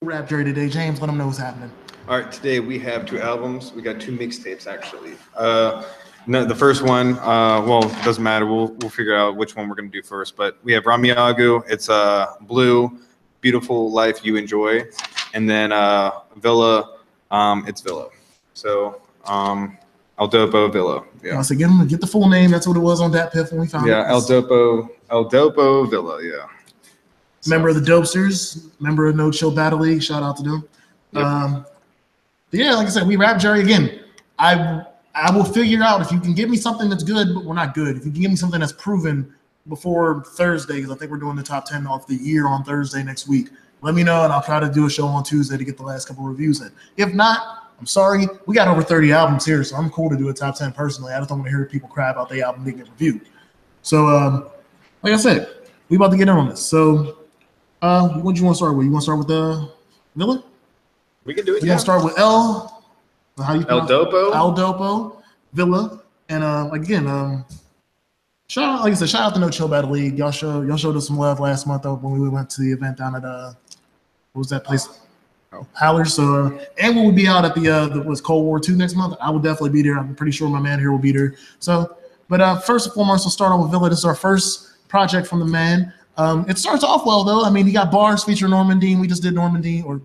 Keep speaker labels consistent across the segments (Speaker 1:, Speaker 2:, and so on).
Speaker 1: Rap Jerry today. James, let them know what's happening.
Speaker 2: All right, today we have two albums. We got two mixtapes actually. No, the first one, well, it doesn't matter. We'll figure out which one we're gonna do first. But we have Ramiagu. It's Blue, Beautiful Life You Enjoy, and then Villa. It's Villa. So El Dopo Villa.
Speaker 1: Yeah. So get the full name. That's what it was on that Piff when we found it.
Speaker 2: Yeah, El Dopo Villa. Yeah.
Speaker 1: Member of the Dopesters, member of No Chill Battle League. Shout out to them.
Speaker 2: Yep.
Speaker 1: Yeah, like I said, we Rap Jerry again. I will figure out if you can give me something that's good, but we're not good. If you can give me something that's proven before Thursday, because I think we're doing the top 10 of the year on Thursday next week, let me know, and I'll try to do a show on Tuesday to get the last couple reviews in. If not, I'm sorry. We got over 30 albums here, so I'm cool to do a top 10 personally. I just don't want to hear people cry about the album being reviewed. So, like I said, we about to get in on this. So, what do you want to start with? You want to start with the Villa?
Speaker 2: We can do it.
Speaker 1: You want to start with El? How you
Speaker 2: El Dopo?
Speaker 1: El Dopo, Villa, and again, shout out, like I said, shout out to No Chill Battle League. Y'all showed us some love last month when we went to the event down at what was that place? Howlers. So and we'll be out at the was Cold War II next month. I will definitely be there. I'm pretty sure my man here will be there. So, but first and foremost, we'll start off with Villa. This is our first project from the man. It starts off well though. I mean, he got bars featuring Norman Dean. We just did Norman Dean, or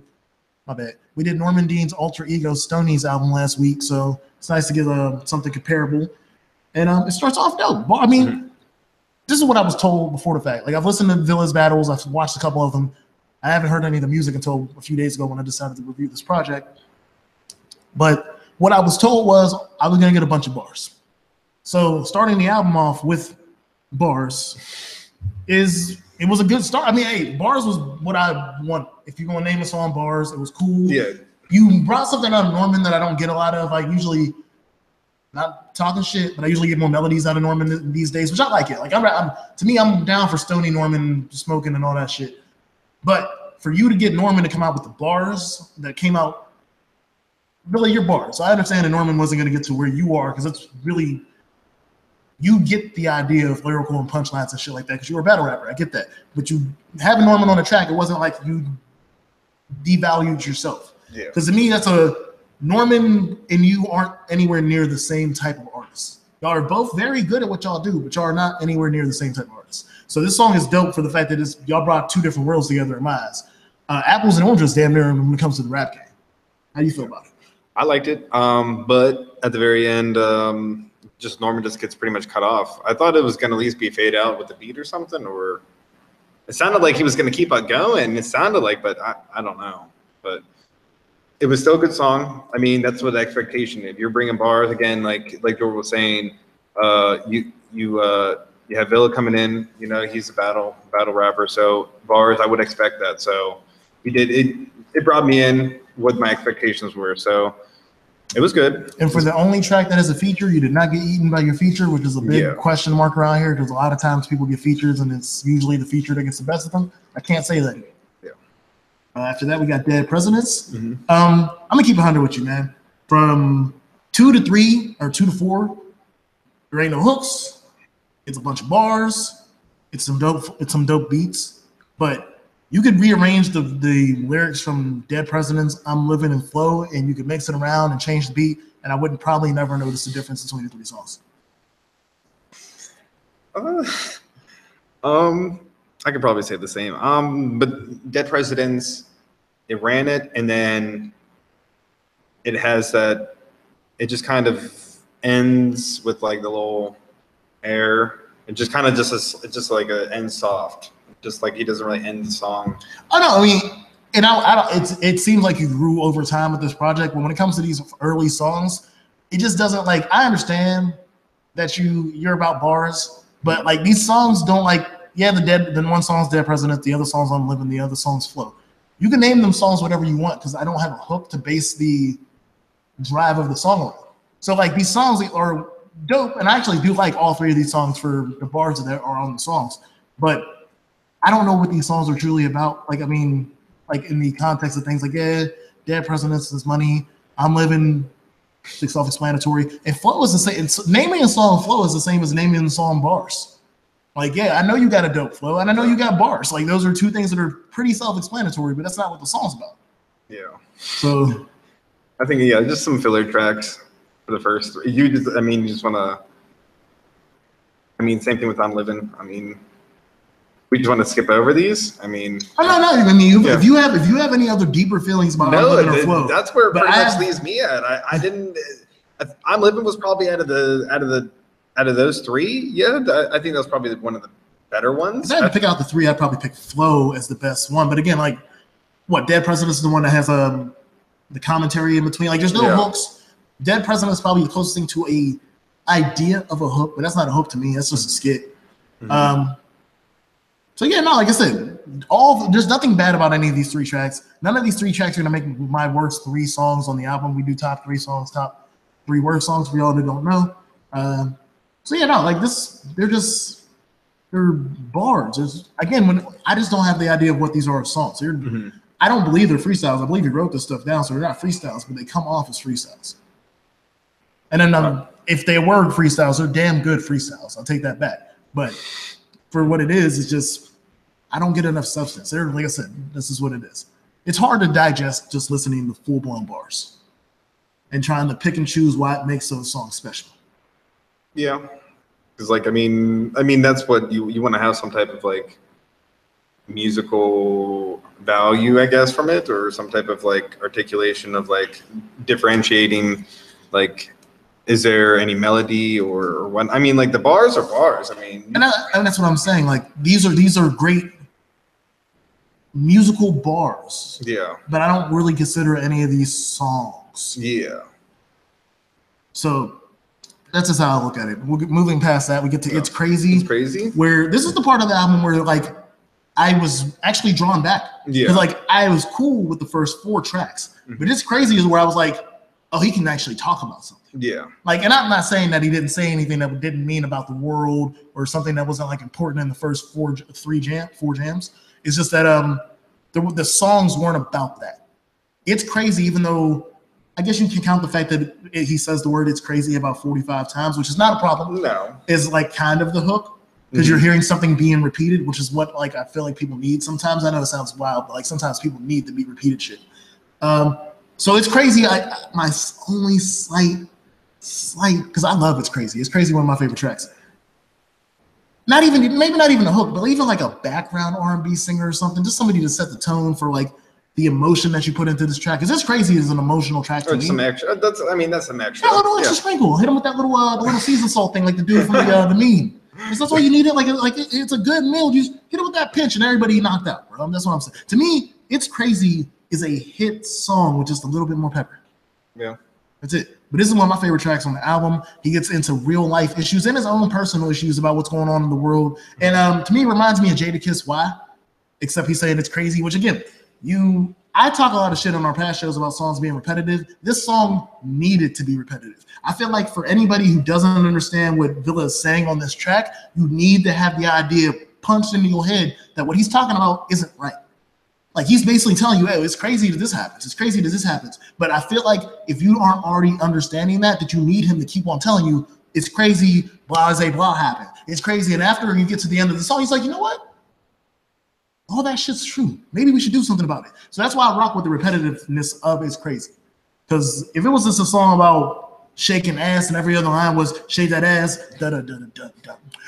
Speaker 1: my bad. We did Norman Dean's alter ego Stoney's album last week, so it's nice to get something comparable. And it starts off dope. I mean, this is what I was told before the fact. Like, I've listened to Villa's battles. I've watched a couple of them. I haven't heard any of the music until a few days ago when I decided to review this project. But what I was told was I was going to get a bunch of bars. So starting the album off with bars it was a good start. I mean, hey, bars was what I want. If you're going to name a song bars, it was cool.
Speaker 2: Yeah.
Speaker 1: You brought something out of Norman that I don't get a lot of. I usually, not talking shit, but I usually get more melodies out of Norman these days, which I like it. Like, to me, I'm down for Stoney Norman smoking and all that shit. But for you to get Norman to come out with the bars that came out, really your bars. So I understand that Norman wasn't going to get to where you are because it's really, you get the idea of lyrical and punchlines and shit like that because you're a battle rapper. I get that. But you having Norman on the track, it wasn't like you devalued yourself.
Speaker 2: Yeah.
Speaker 1: Because to me, that's Norman and you aren't anywhere near the same type of artists. Y'all are both very good at what y'all do, but y'all are not anywhere near the same type of artists. So this song is dope for the fact that y'all brought two different worlds together in my eyes. Apples and oranges, damn near when it comes to the rap game. How do you feel about it?
Speaker 2: I liked it, but at the very end, just Norman just gets pretty much cut off. I thought it was going to at least be fade out with the beat or something, or it sounded like he was going to keep on going. It sounded like, but I don't know. But it was still a good song. I mean, that's what the expectation. If you're bringing bars again, like George was saying, you have Villa coming in. You know, he's a battle rapper, so bars. I would expect that. So he did it. It brought me in what my expectations were. So it was good.
Speaker 1: And for the only track that has a feature, you did not get eaten by your feature, which is a big question mark around here because a lot of times people get features and it's usually the feature that gets the best of them. I can't say that.
Speaker 2: Yeah.
Speaker 1: After that, we got Dead Presidents. I'm going to keep 100 with you, man. From 2 to 3 or 2 to 4, there ain't no hooks. It's a bunch of bars. It's some dope beats. But you could rearrange the lyrics from Dead Presidents, I'm Living in Flow, and you could mix it around and change the beat, and I wouldn't probably never notice the difference between the three songs.
Speaker 2: I could probably say the same. But Dead Presidents, it ran it, and then it has that. It just kind of ends with like the little air. It just kind of just like a end soft. Just like he doesn't really end the song.
Speaker 1: Oh no, I mean, and I don't. It seems like you grew over time with this project, but when it comes to these early songs, it just doesn't like. I understand that you're about bars, but like these songs don't like. Yeah, the one song's Dead President, the other song's I'm Living, the other song's Flow. You can name them songs whatever you want because I don't have a hook to base the drive of the song on. So like these songs are dope, and I actually do like all three of these songs for the bars that are on the songs, but I don't know what these songs are truly about. Like, I mean, like in the context of things like, yeah, Dead Presidents is money. I'm Living, self-explanatory. And Flow is the same. Naming a song Flow is the same as naming the song Bars. Like, yeah, I know you got a dope flow, and I know you got bars. Like, those are two things that are pretty self-explanatory, but that's not what the song's about.
Speaker 2: Yeah.
Speaker 1: So
Speaker 2: I think just some filler tracks for the first three. You just want to. Same thing with "I'm Living." We just want to skip over these.
Speaker 1: I'm not. If you have any other deeper feelings about "I'm Living" or "Flow,"
Speaker 2: that's where it pretty much leaves me at. I didn't. "I'm Living" was probably out of those three. Yeah, I think that was probably one of the better ones.
Speaker 1: If I had to pick out the three, I'd probably pick "Flow" as the best one. But again, like, Dead Presidents is the one that has the commentary in between. Like, there's no hooks. Dead Presidents is probably the closest thing to a idea of a hook, but that's not a hook to me. That's just a skit. Mm-hmm. So yeah, no, like I said, there's nothing bad about any of these three tracks. None of these three tracks are gonna make my worst three songs on the album. We do top three songs, top three worst songs for y'all that don't know. So yeah, no, like this, they're bars. Again, I just don't have the idea of what these are as songs. I don't believe they're freestyles. I believe he wrote this stuff down, so they're not freestyles, but they come off as freestyles. And then if they were freestyles, they're damn good freestyles. I'll take that back. But for what it is, it's just I don't get enough substance. Like I said, this is what it is. It's hard to digest just listening to full-blown bars and trying to pick and choose why it makes those songs special.
Speaker 2: Yeah, because that's what you want to have, some type of like musical value, I guess, from it, or some type of like articulation of like differentiating, like, is there any melody or what? Like the bars are bars. And
Speaker 1: that's what I'm saying. Like these are great musical bars.
Speaker 2: Yeah.
Speaker 1: But I don't really consider any of these songs.
Speaker 2: Yeah.
Speaker 1: So that's just how I look at it. Moving past that, we get to It's Crazy.
Speaker 2: It's Crazy.
Speaker 1: Where this is the part of the album where like I was actually drawn back.
Speaker 2: Yeah.
Speaker 1: Because like I was cool with the first four tracks. Mm-hmm. But It's Crazy is where I was like, oh, he can actually talk about something.
Speaker 2: Yeah. Like,
Speaker 1: and I'm not saying that he didn't say anything that didn't mean about the world or something that wasn't like important in the first four jams. It's just that the songs weren't about that. It's Crazy, even though I guess you can count the fact that he says the word "it's crazy" about 45 times, which is not a problem.
Speaker 2: No.
Speaker 1: Is like kind of the hook because you're hearing something being repeated, which is what like I feel like people need sometimes. I know it sounds wild, but like sometimes people need to be repeated shit. So It's Crazy. My only slight, because I love It's Crazy. It's Crazy, one of my favorite tracks. Maybe not even a hook, but even like a background R&B singer or something, just somebody to set the tone for like the emotion that you put into this track. Because It's Crazy is an emotional track to me.
Speaker 2: Some extra. That's some extra.
Speaker 1: Yeah, a little extra sprinkle. Hit him with that little the little season salt thing, like the dude from the meme. Because that's all you needed. It's a good meal. Just hit it with that pinch, and everybody knocked out, bro. That's what I'm saying. To me, It's Crazy is a hit song with just a little bit more pepper.
Speaker 2: Yeah.
Speaker 1: That's it. But this is one of my favorite tracks on the album. He gets into real life issues and his own personal issues about what's going on in the world. And to me, it reminds me of Jadakiss. Why? Except he's saying it's crazy, which again, I talk a lot of shit on our past shows about songs being repetitive. This song needed to be repetitive. I feel like for anybody who doesn't understand what Villa is saying on this track, you need to have the idea punched into your head that what he's talking about isn't right. Like he's basically telling you, hey, it's crazy that this happens. It's crazy that this happens. But I feel like if you aren't already understanding that you need him to keep on telling you, it's crazy, blah, blah happened. It's crazy. And after you get to the end of the song, he's like, you know what? All that shit's true. Maybe we should do something about it. So that's why I rock with the repetitiveness of It's Crazy. Because if it was just a song about shaking ass and every other line was shake that ass,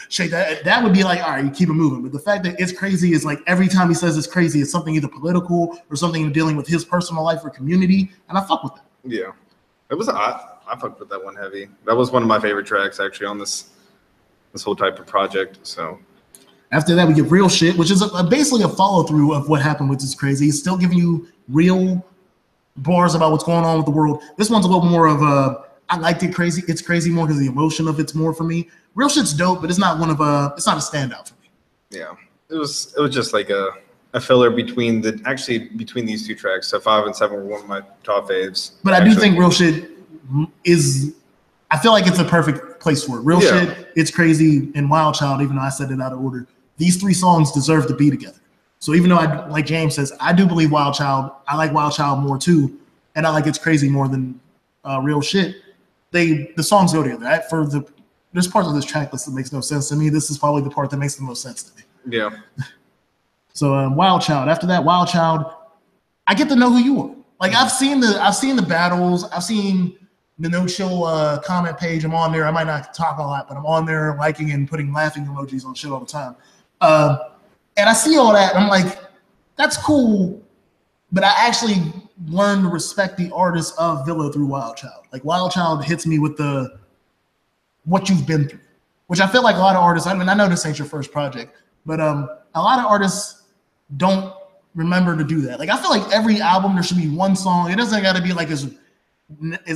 Speaker 1: shake that would be like, all right, you keep it moving. But the fact that It's Crazy is like every time he says it's crazy, it's something either political or something dealing with his personal life or community, and I fuck with that.
Speaker 2: Yeah, it was. I fucked with that one heavy. That was one of my favorite tracks actually on this whole type of project. So
Speaker 1: after that, we get Real Shit, which is basically a follow through of what happened with It's Crazy. It's still giving you real bars about what's going on with the world. This one's a little more of a. I liked It's Crazy more because the emotion of it's more for me. Real Shit's dope, but it's not it's not a standout for me.
Speaker 2: Yeah, it was just like a filler between these two tracks. So 5 and 7 were one of my top faves.
Speaker 1: But I do think Real Shit is. I feel like it's a perfect place for it. Real Shit, It's Crazy, and Wild Child. Even though I said it out of order, these three songs deserve to be together. So even though like James says, I do believe Wild Child. I like Wild Child more too, and I like It's Crazy more than Real Shit. The songs go together. There's parts of this track list that makes no sense to me. This is probably the part that makes the most sense to me.
Speaker 2: Yeah.
Speaker 1: So Wild Child. After that, Wild Child, I get to know who you are. Like I've seen the battles. I've seen the No Chill comment page. I'm on there. I might not talk a lot, but I'm on there liking and putting laughing emojis on shit all the time. And I see all that, and I'm like, that's cool. But I actually learned to respect the artist of Villa through Wild Child. Like Wild Child hits me with what you've been through, which I feel like a lot of artists. I mean, I know this ain't your first project, but a lot of artists don't remember to do that. Like I feel like every album there should be one song. It doesn't got to be like as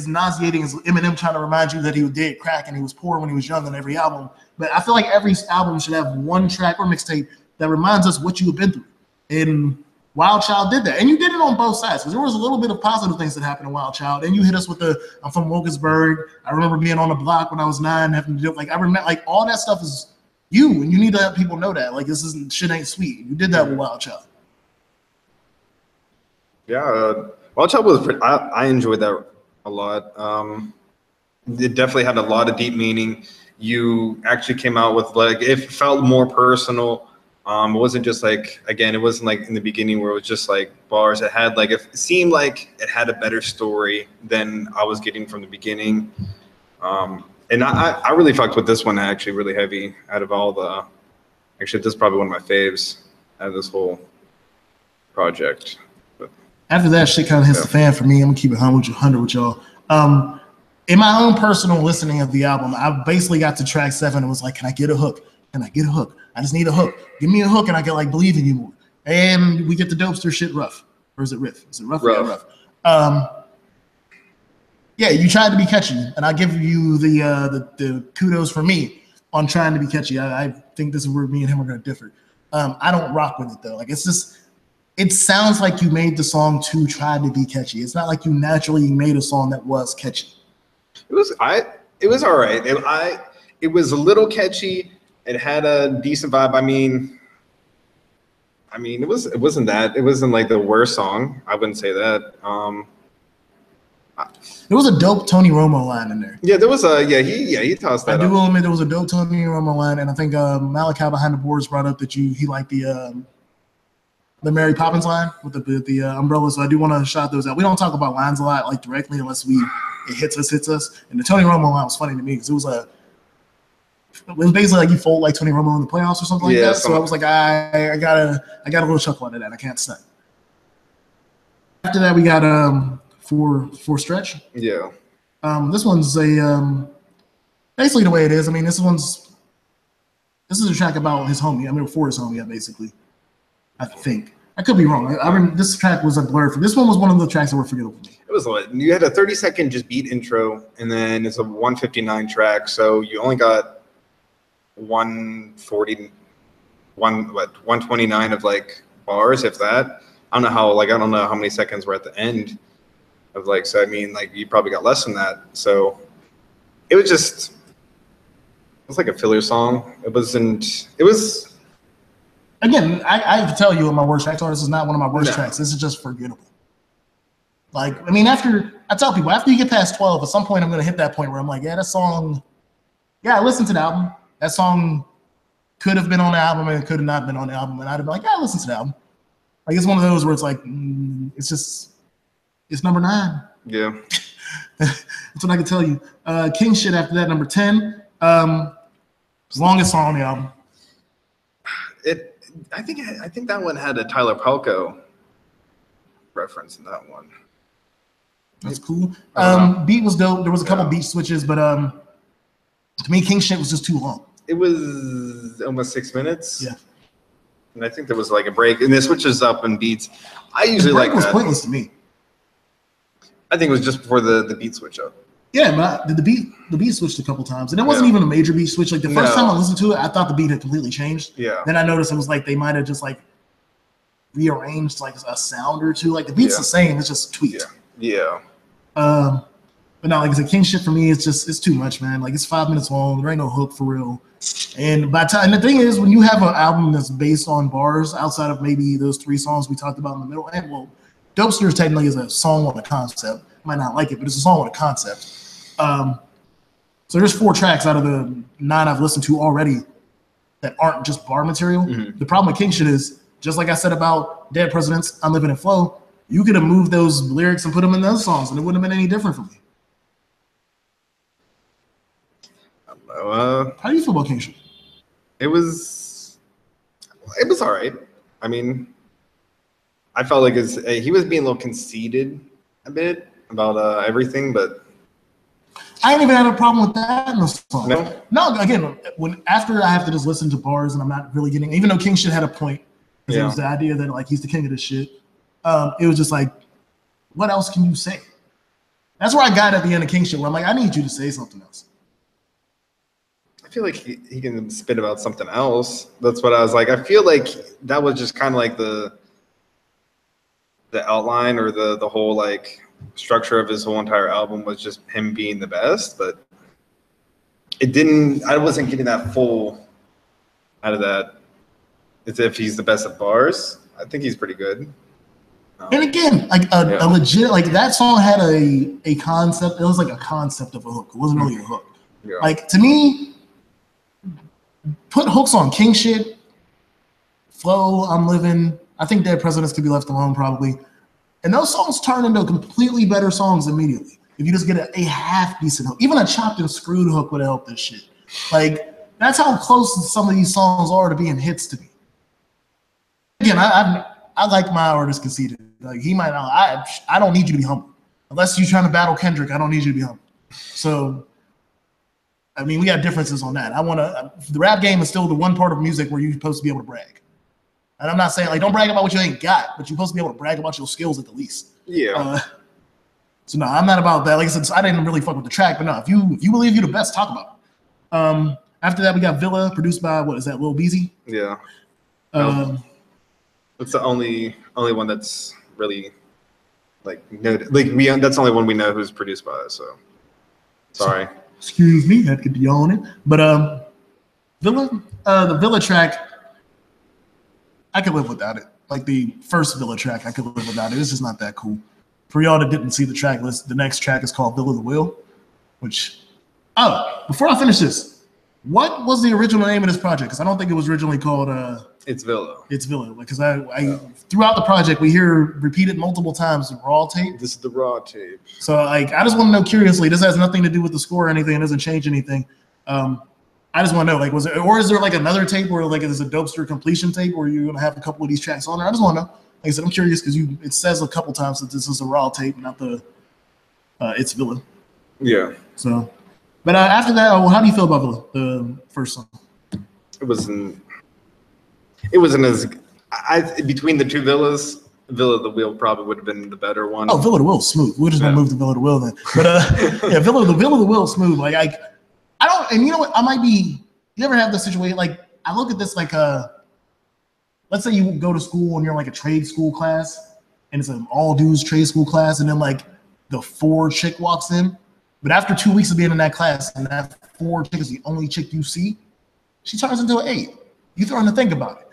Speaker 1: nauseating as Eminem trying to remind you that he did crack and he was poor when he was young on every album. But I feel like every album should have one track or mixtape that reminds us what you have been through. And Wild Child did that. And you did it on both sides because there was a little bit of positive things that happened in Wild Child. And you hit us with I'm from Wilkinsburg. I remember being on the block when I was 9, having to do like I remember like all that stuff is you, and you need to let people know that. Like this isn't shit ain't sweet. You did that with Wild Child.
Speaker 2: Yeah, Wild Child was I enjoyed that a lot. It definitely had a lot of deep meaning. You actually came out with like it felt more personal. It wasn't just like, again, it wasn't like in the beginning where it was just like bars. It had like, it seemed like it had a better story than I was getting from the beginning. And I really fucked with this one actually really heavy out of all the, actually this is probably one of my faves out of this whole project. But,
Speaker 1: after that shit kind of hits the fan for me. I'm gonna keep it 100 with y'all. In my own personal listening of the album, I basically got to track 7 and was like, can I get a hook? Can I get a hook? I just need a hook. Give me a hook and I can like believe in you more. And we get the Dopester shit rough. Or is it riff? Is it rough?
Speaker 2: Rough.
Speaker 1: Yeah, rough. Yeah, you tried to be catchy, and I give you the kudos for me on trying to be catchy. I think this is where me and him are gonna differ. I don't rock with it though. Like it's just, it sounds like you made the song to try to be catchy. It's not like you naturally made a song that was catchy.
Speaker 2: It was all right. It was a little catchy. It had a decent vibe. I mean, it wasn't like the worst song. I wouldn't say that.
Speaker 1: There was a dope Tony Romo line in there.
Speaker 2: Yeah, there was he tossed that.
Speaker 1: I do admit there was a dope Tony Romo line, and I think Malachi behind the boards brought up that he liked the Mary Poppins line with the umbrella. So I do want to shout those out. We don't talk about lines a lot like directly unless it hits us. And the Tony Romo line was funny to me because it was basically like you fold like Tony Romo in the playoffs or something like that. So I was like, I got a little chuckle out of that. I can't say. After that, we got for Stretch.
Speaker 2: Yeah.
Speaker 1: This one's basically the way it is. I mean, this is a track about his homie. I mean, for his homie, basically. I think I could be wrong. I mean, this track was a blur. This one was one of the tracks that were forgettable for me.
Speaker 2: It was what you had a 30-second just beat intro, and then it's a 159 track, so you only got 129 of like bars, if that. I don't know how many seconds were at the end of like, so I mean, like you probably got less than that. So it was like a filler song. It was
Speaker 1: again, I have to tell you, my worst track. This is not one of my worst tracks. This is just forgettable. Like, I mean, after you get past 12, at some point I'm gonna hit that point where I'm like, yeah, that song, yeah, I listened to the album. That song could have been on the album and it could have not been on the album. And I'd have been like, yeah, listen to the album. Like, it's one of those where it's like, it's number 9.
Speaker 2: Yeah.
Speaker 1: That's what I can tell you. King Shit after that, number 10. Longest song on the album.
Speaker 2: I think that one had a Tyler Palco reference in that one.
Speaker 1: That's cool. Beat was dope. There was a couple beat switches, but to me, King Shit was just too long.
Speaker 2: It was almost 6 minutes.
Speaker 1: Yeah.
Speaker 2: And I think there was like a break, and it switches up and beats. I usually like that.
Speaker 1: The break was pointless to me.
Speaker 2: I think it was just before the beat switch up.
Speaker 1: Yeah, but the beat switched a couple times, and it wasn't even a major beat switch. Like the first time I listened to it, I thought the beat had completely changed.
Speaker 2: Yeah.
Speaker 1: Then I noticed it was like they might have just like rearranged like a sound or two. Like the beat's the same, it's just tweaked.
Speaker 2: Yeah.
Speaker 1: But no, like I said, King Shit for me, it's too much, man. Like it's 5 minutes long. There ain't no hook for real. And the thing is, when you have an album that's based on bars outside of maybe those 3 songs we talked about in the middle, and well, Dopester technically is a song on a concept. Might not like it, but it's a song on a concept. So there's 4 tracks out of the 9 I've listened to already that aren't just bar material. Mm-hmm. The problem with King Shit is, just like I said about Dead Presidents, I'm Living in Flow, You could have moved those lyrics and put them in those songs, and it wouldn't have been any different for me. How do you feel about Kingship?
Speaker 2: It was all right. I mean, I felt like he was being a little conceited a bit about everything, but
Speaker 1: I ain't even had a problem with that in the song. No, again, after I have to just listen to bars and I'm not really getting, even though King Shit had a point, because it was the idea that like he's the king of this shit. It was just like, what else can you say? That's where I got at the end of King Shit, where I'm like, I need you to say something else.
Speaker 2: I feel like he can spit about something else. That's what I was like. I feel like that was just kind of like the outline or the whole like structure of his whole entire album was just him being the best, but I wasn't getting that full out of that. It's if he's the best at bars. I think he's pretty good.
Speaker 1: And again, like a legit, like that song had a concept. It was like a concept of a hook. It wasn't really a hook. Yeah. Like to me, put hooks on King Shit, Flow, I'm Living. I think Dead Presidents Could Be Left Alone probably. And those songs turn into completely better songs immediately. If you just get a half decent hook, even a chopped and screwed hook would help this shit. Like that's how close some of these songs are to being hits to me. Again, I like my artist conceited. Like he might not. I don't need you to be humble unless you're trying to battle Kendrick. I don't need you to be humble. So, I mean, we got differences on that. The rap game is still the one part of music where you're supposed to be able to brag. And I'm not saying like don't brag about what you ain't got, but you're supposed to be able to brag about your skills at the least.
Speaker 2: Yeah.
Speaker 1: So no, I'm not about that. Like I said, I didn't really fuck with the track, but no, if you believe you're the best, talk about it. After that, we got Villa, produced by what is that, Lil Beezy?
Speaker 2: Yeah. It's the only one that's really like noted. Like that's the only one we know who's produced by us. So sorry.
Speaker 1: Excuse me, had to get on it. But Villa, the Villa track, I could live without it. Like the first Villa track, I could live without it. It's just not that cool. For y'all that didn't see the track list, the next track is called Villa the Will, which before I finish this, what was the original name of this project? Because I don't think it was originally called
Speaker 2: It's Villa.
Speaker 1: It's Villa. Because I throughout the project we hear repeated multiple times the raw tape.
Speaker 2: This is the raw tape.
Speaker 1: So like I just want to know curiously, this has nothing to do with the score or anything, it doesn't change anything. I just want to know, like, is there like another tape where like there's a Dopester completion tape where you're gonna have a couple of these tracks on there? I just want to know. Like I said, I'm curious because it says a couple times that this is a raw tape, not the It's Villa.
Speaker 2: Yeah.
Speaker 1: So, but after that, well, how do you feel about Villa, the first song?
Speaker 2: It wasn't as between the two Villas. Villa the Will probably would have been the better one.
Speaker 1: Oh, Villa the Will smooth. We're just gonna move to Villa the Will then. But yeah, Villa the Will smooth. Like I don't, and you know what? I might be. You ever have this situation? Like I look at this like let's say you go to school and you're like a trade school class, and it's an all dudes trade school class, and then like the 4 chick walks in, but after 2 weeks of being in that class, and that 4 chick is the only chick you see, she turns into an 8. You throw in to think about it.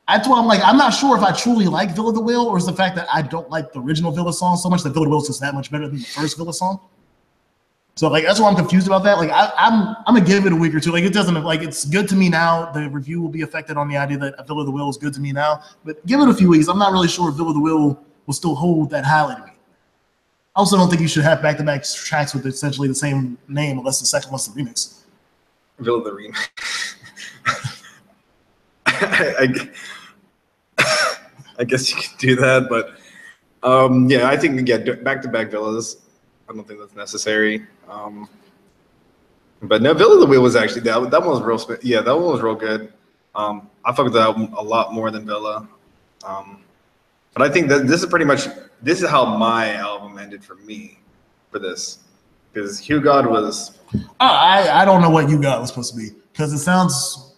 Speaker 1: That's why I'm like, I'm not sure if I truly like Villa the Will, or is the fact that I don't like the original Villa song so much that Villa the Will is just that much better than the first Villa song. So like that's why I'm confused about that. Like I'm gonna give it a week or two. Like it doesn't like it's good to me now. The review will be affected on the idea that Villa the Will is good to me now. But give it a few weeks. I'm not really sure if Villa the Will still hold that highly to me. I also don't think you should have back-to-back tracks with essentially the same name unless the second one's the remix.
Speaker 2: Villa the remix. I guess you could do that, but yeah, I think back-to-back Villas. I don't think that's necessary. But no, Villa the Wheel was actually that one was real. Yeah, that one was real good. I fuck with that album a lot more than Villa. But I think that this is how my album ended for me for this, because Hugh God was.
Speaker 1: I don't know what Hugh God was supposed to be, because it sounds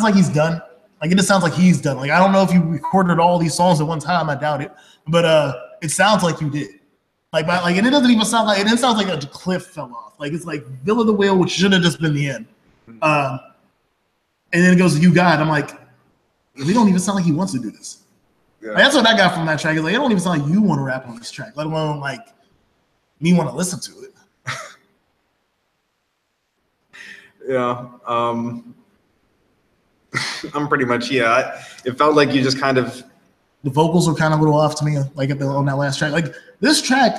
Speaker 1: like he's done. Like it just sounds like he's done. Like I don't know if you recorded all these songs at one time. I doubt it, but it sounds like you did. And it doesn't even sound like it sounds like a cliff fell off. Like it's like Villa the Whale, which should have just been the end. And then it goes to You God. I'm like, we don't even sound like he wants to do this. Yeah. Like, that's what I got from that track. It's like, it don't even sound like you want to rap on this track, let alone like me want to listen to it.
Speaker 2: Yeah. I'm pretty much, it felt like you just kind of
Speaker 1: The vocals are kind of a little off to me, like on that last track. Like this track,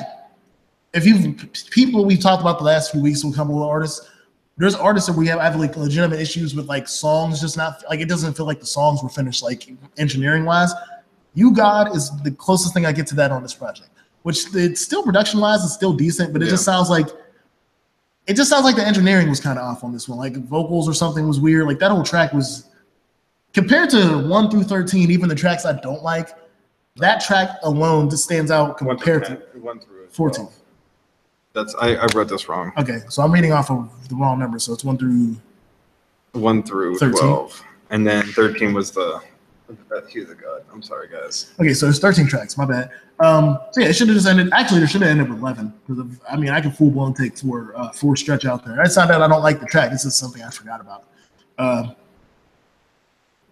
Speaker 1: if you people we've talked about the last few weeks with a couple of artists, there's artists that we have like legitimate issues with, like songs just not like it doesn't feel like the songs were finished like engineering wise. You God is the closest thing I get to that on this project, which it's still production wise, it's still decent, but it just sounds like the engineering was kind of off on this one. Like vocals or something was weird. Like that whole track was compared to 1 through 13, even the tracks I don't like, that track alone just stands out compared to
Speaker 2: 1 through
Speaker 1: 14.
Speaker 2: That's I wrote this wrong.
Speaker 1: Okay, so I'm reading off of the wrong number, so it's 1 through
Speaker 2: 13. 12, and then 13 was the He's a God. I'm sorry, guys.
Speaker 1: Okay, so there's 13 tracks. My bad. So yeah, it should have just ended. Actually, there should have ended with 11 because I mean I can full blown take four stretch out there. It's not that I don't like the track. It's just something I forgot about.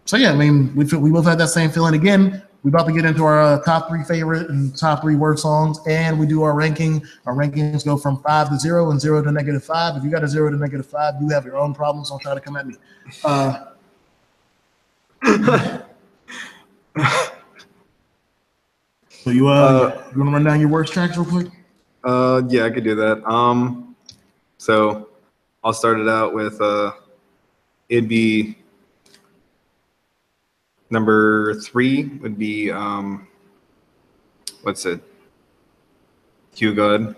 Speaker 1: So yeah, I mean we both had that same feeling again. We're about to get into our top 3 favorite and top 3 worst songs, and we do our ranking. Our rankings go from 5 to 0 and 0 to -5. If you got a 0 to -5, you have your own problems. Don't try to come at me. So you want to run down your worst tracks real quick?
Speaker 2: Yeah, I could do that. So I'll start it out with it'd be number 3 would be what's it? Hugh God,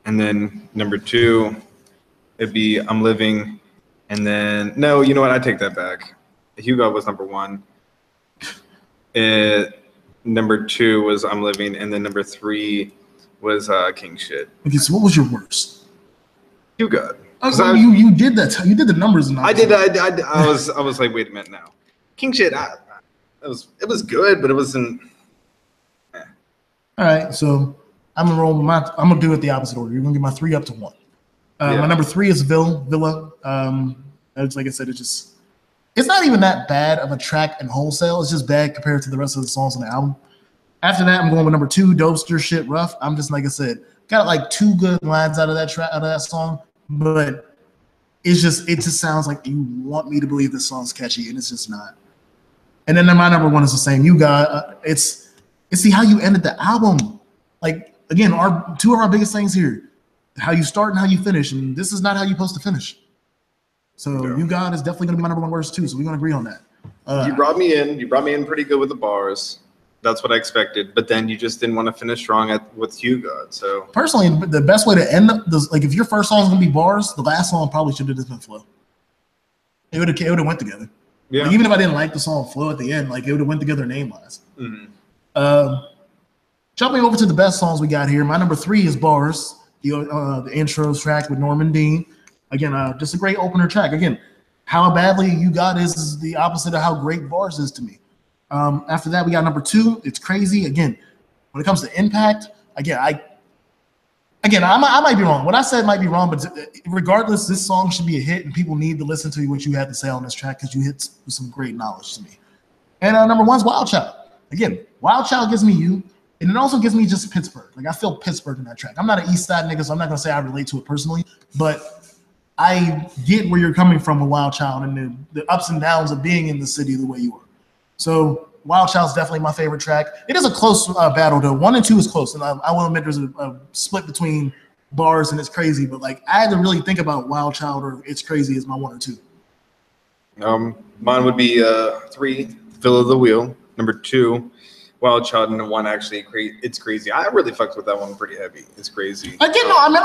Speaker 2: and then number 2 it'd be I'm Living, and then no, you know what? I take that back. Hugh God was number 1. Number 2 was I'm Living, and then number 3 was King Shit.
Speaker 1: Okay, so what was your worst?
Speaker 2: You God.
Speaker 1: You did that. You did the numbers.
Speaker 2: I did. I was like, wait a minute now. King Shit. It was good, but it wasn't.
Speaker 1: All right, so I'm gonna roll I'm gonna do it the opposite order. You're gonna get my 3 up to 1. My number 3 is Villa. It's like I said, it's not even that bad of a track in wholesale. It's just bad compared to the rest of the songs on the album. After that, I'm going with number 2, Dopester Shit Rough. I'm just like I said, got like 2 good lines out of that song, but it just sounds like you want me to believe this song's catchy, and it's just not. And then my number 1 is the same. You got it's see how you ended the album. Like again, our 2 of our biggest things here, how you start and how you finish, and this is not how you're supposed to finish. So You God is definitely gonna be my number 1 worst too. So we're gonna agree on that.
Speaker 2: You brought me in pretty good with the bars. That's what I expected. But then you just didn't want to finish strong with Hugh God. So
Speaker 1: personally, the best way to end this, like if your first song is gonna be bars, the last song probably should have just been flow. It would have went together. Yeah. Like, even if I didn't like the song flow at the end, like it would have went together name wise. Mm-hmm. Jumping over to the best songs we got here, my number 3 is Bars, the intro track with Norman Dean. Again, just a great opener track. Again, how badly You Got is the opposite of how great Bars is to me. After that, we got number 2. It's Crazy. Again, when it comes to impact, I might be wrong. What I said might be wrong, but regardless, this song should be a hit, and people need to listen to what you had to say on this track because you hit with some great knowledge to me. And number 1 is Wild Child. Again, Wild Child gives me you, and it also gives me just Pittsburgh. Like I feel Pittsburgh in that track. I'm not an East Side nigga, so I'm not gonna say I relate to it personally, but I get where you're coming from with Wild Child and the ups and downs of being in the city the way you are. So Wild Child's definitely my favorite track. It is a close battle though. 1 and 2 is close, and I will admit there's a split between Bars and It's Crazy, but like I had to really think about Wild Child or It's Crazy as my 1 or 2.
Speaker 2: Mine would be 3, Fill of the Wheel. Number 2, Wild Child, and 1 actually It's Crazy. I really fucked with that one pretty heavy. It's Crazy.
Speaker 1: I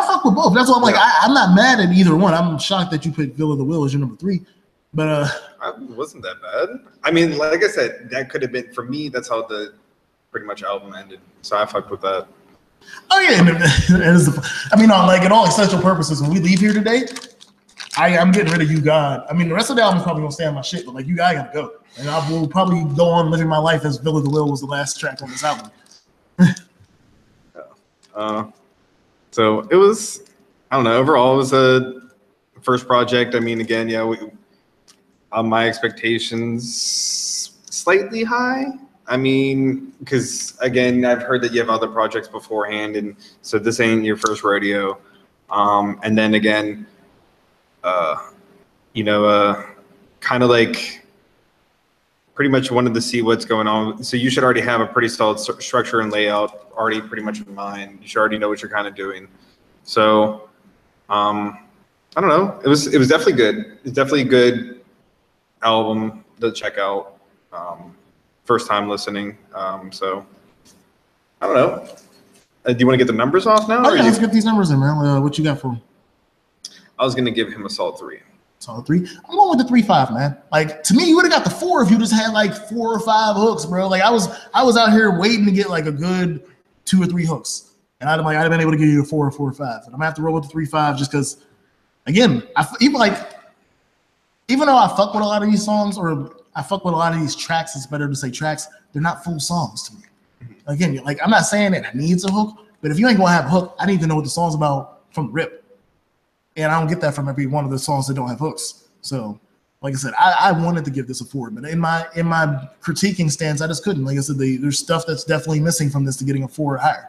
Speaker 1: fuck with both. That's why I'm like, I'm not mad at either one. I'm shocked that you put Fill of the Wheel as your number 3. But
Speaker 2: it wasn't that bad. I mean, like I said, that could have been for me. That's how the pretty much album ended. So I fucked with that.
Speaker 1: Oh yeah, on like in all essential purposes, when we leave here today, I'm getting rid of You God. I mean, the rest of the album's probably gonna stay on my shit, but like You God gotta go, and I will probably go on living my life as Bill of the Will was the last track on this album.
Speaker 2: So it was, I don't know. Overall, it was a first project. I mean, again, my expectations slightly high. I mean, because again, I've heard that you have other projects beforehand, and so this ain't your first rodeo. And then again, kind of like pretty much wanted to see what's going on. So you should already have a pretty solid structure and layout already pretty much in mind. You should already know what you're kind of doing. So I don't know. It was definitely good. It's definitely a good album to check out. First time listening. So I don't know. Do you want to get the numbers off now?
Speaker 1: Oh yeah, let's get these numbers in, man. What you got for him?
Speaker 2: I was gonna give him a solid 3.
Speaker 1: Solid 3. I'm going with the 3.5, man. Like, to me, you would have got the 4 if you just had like 4 or 5 hooks, bro. Like I was out here waiting to get like a good 2 or 3 hooks, and I'd have been able to give you a 4 or 4 or 5. And I'm gonna have to roll with the 3.5 just because, again, even though I fuck with a lot of these songs, or I fuck with a lot of these tracks, it's better to say tracks. They're not full songs to me. Again, like I'm not saying that it needs a hook, but if you ain't gonna have a hook, I need to know what the song's about from the rip. And I don't get that from every one of the songs that don't have hooks. So, like I said, I wanted to give this a 4, but in my critiquing stance, I just couldn't. Like I said, there's stuff that's definitely missing from this to getting a 4 or higher.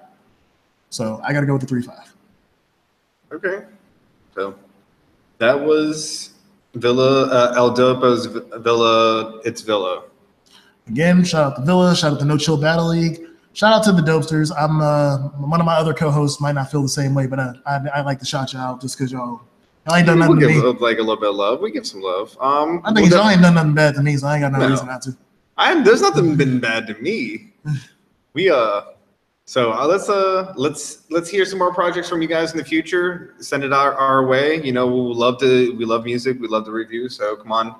Speaker 1: So I got to go with the 3.5.
Speaker 2: Okay. So that was Villa, El Dopo's Villa. It's Villa.
Speaker 1: Again, shout out to Villa. Shout out to No Chill Battle League. Shout out to the Dopesters. I'm one of my other co-hosts might not feel the same way, but I like to shout you out just because y'all ain't done nothing to me.
Speaker 2: We'll give like a little bit of love. We give some love.
Speaker 1: I think y'all ain't done nothing bad to me, so I ain't got no reason not to.
Speaker 2: There's nothing been bad to me. Let's hear some more projects from you guys in the future. Send it our way. You know, we love music. We love to review. So come on.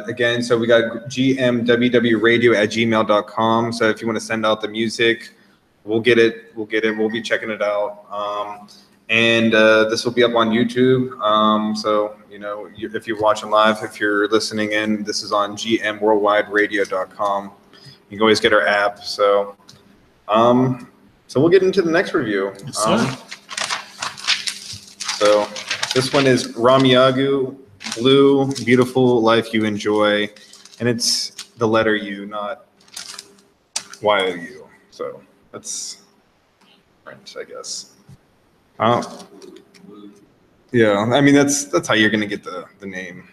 Speaker 2: Again, so we got gmwwradio@gmail.com. So if you want to send out the music, we'll get it. We'll be checking it out. And this will be up on YouTube. So, you know, if you're watching live, if you're listening in, this is on gmworldwideradio.com. You can always get our app. So we'll get into the next review.
Speaker 1: Yes, sir.
Speaker 2: So this one is Ramiagu. Blue, Beautiful Life You Enjoy, and it's the letter U, not Y-O-U. So that's French, I guess. Yeah, I mean that's how you're gonna get the name.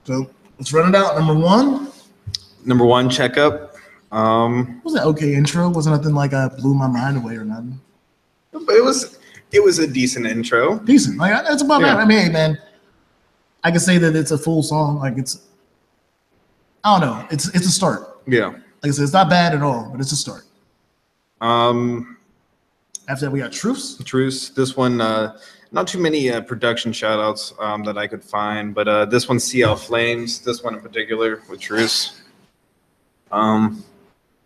Speaker 1: So let's run it out. Number one,
Speaker 2: Checkup.
Speaker 1: What was that okay intro? Wasn't nothing like I blew my mind away or nothing.
Speaker 2: But it was a decent intro.
Speaker 1: Decent, like that's above average. I mean, hey, man. I can say that it's a full song. Like I don't know. It's a start.
Speaker 2: Yeah.
Speaker 1: Like I said, it's not bad at all, but it's a start. After that, we got Truce.
Speaker 2: This one, not too many production shout outs that I could find, but this one, CL Flames. This one in particular with Truce. That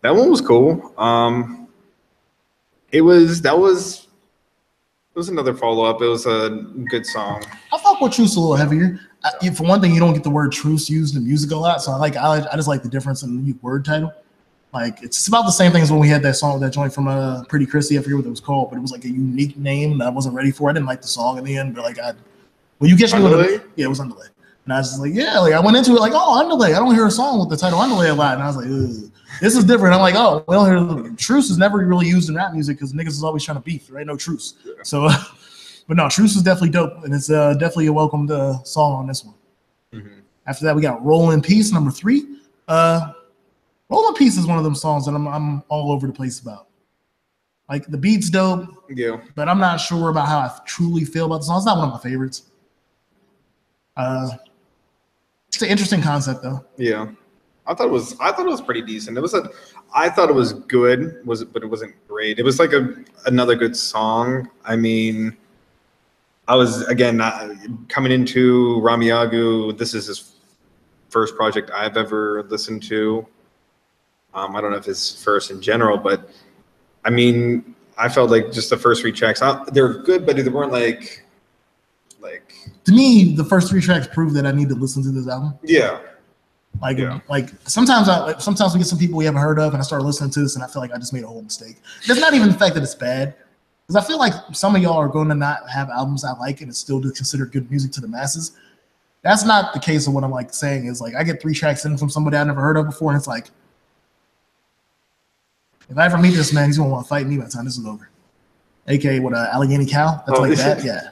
Speaker 2: one was cool. It was another follow-up. It was a good song.
Speaker 1: I fuck with Truce a little heavier. For one thing, you don't get the word truce used in music a lot, so I just like the difference in the word title. Like it's about the same thing as when we had that song, that joint from Pretty Chrissy. I forget what it was called, but it was like a unique name that I wasn't ready for. I didn't like the song in the end, but when you catch me with it, yeah, it was Underlay. And I was just like, yeah, like I went into it like, oh, Underlay. I don't hear a song with the title Underlay a lot, and I was like, ugh. This is different. I'm like, oh, we don't hear truce is never really used in rap music because niggas is always trying to beef, right? No truce. Yeah. So, but no, Truce is definitely dope, and it's definitely a welcomed song on this one. Mm-hmm. After that, we got Roll in Peace, number 3. Roll in Peace is one of them songs that I'm all over the place about. Like the beat's dope,
Speaker 2: yeah,
Speaker 1: but I'm not sure about how I truly feel about the song. It's not one of my favorites. It's an interesting concept, though.
Speaker 2: Yeah. I thought it was pretty decent. I thought it was good, but it wasn't great. It was like another good song. I mean, I was again coming into Ramiagu. This is his first project I've ever listened to. I don't know if it's first in general, but I mean, I felt like just the first 3 tracks, they were good, but they weren't like.
Speaker 1: To me, the first 3 tracks prove that I need to listen to this album.
Speaker 2: Yeah.
Speaker 1: Like sometimes we get some people we haven't heard of, and I start listening to this, and I feel like I just made a whole mistake. It's not even the fact that it's bad, because I feel like some of y'all are going to not have albums I like, and it's still considered good music to the masses. That's not the case of what I'm like saying. Is like I get 3 tracks in from somebody I never heard of before, and it's like, if I ever meet this man, he's gonna want to fight me by the time this is over. AKA what Allegheny Cow. That's like that, yeah.